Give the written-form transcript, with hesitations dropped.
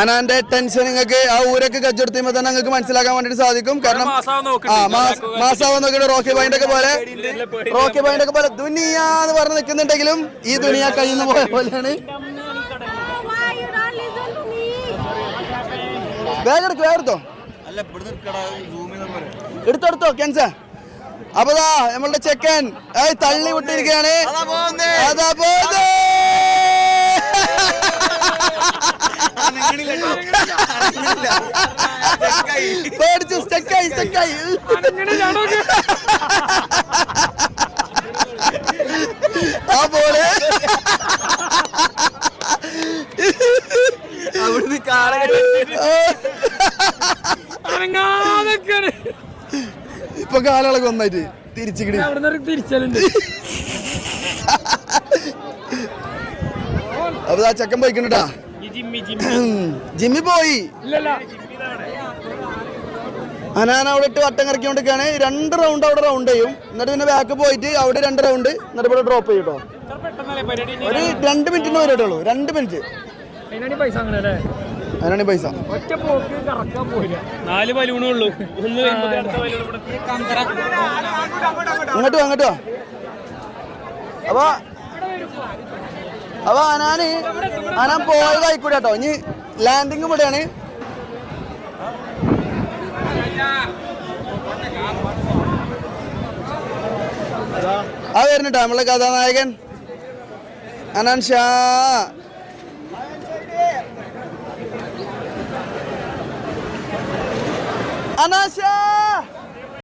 അനാന്റെ tension നിങ്ങൾക്ക് ആ ഊരൊക്കെ കച്ചെടുത്തുമ്പോ തന്നെ നിങ്ങൾക്ക് മനസ്സിലാക്കാൻ വേണ്ടിട്ട് സാധിക്കും. കാരണം മാസാവാൻ നോക്കിയിട്ട് റോക്കി ബൈൻഡ് ഒക്കെ പോലെ ദുനിയാന്ന് പറഞ്ഞ് നിൽക്കുന്നുണ്ടെങ്കിലും ഈ ദുനിയ കയ്യിൽ നിന്ന് പോയ പോലെയാണ്. വേഗെടുത്തോ എടുത്തോ ക്യാൻസ. അപ്പതാ നമ്മളുടെ ചെക്കൻ തള്ളി വിട്ടിരിക്കുകയാണ്. അതാ പോകുന്നത്. പേടിച്ചു സ്റ്റക്കായി. ആ പോലെ അവിടുന്ന് ഇപ്പൊ കാലളൊക്കെ ഒന്നായിട്ട് തിരിച്ചിട്ട് അപ്പൊ ആ ചെക്കൻ പോയിക്കണ്ടാ. ജിമ്മി പോയി. അനാൻ അവിടെ ഇട്ട് വട്ടം കറക്കിക്കൊണ്ടിരിക്കുകയാണ്. 2 റൗണ്ട് അവിടെ റൗണ്ട് ചെയ്യും. എന്നിട്ട് പിന്നെ ബാക്ക് പോയിട്ട് അവിടെ 2 റൗണ്ട് എന്നിട്ട് ഇവിടെ ഡ്രോപ്പ് ചെയ്യും കേട്ടോ. ഒരു 2 മിനിറ്റിന് വരട്ടുള്ളൂ. 2 മിനിറ്റ് അതിനാണ് പൈസ. അങ്ങോട്ടോ അപ്പൊ അനാൻ പോയതായിക്കൂടെ കേട്ടോ. ഇനി ലാൻഡിങ് ഇവിടെയാണ്. ആ വരുന്നുട്ടോ നമ്മളെ കഥാനായകൻ അനാൻ ഷാ. അനാൻ ഷാ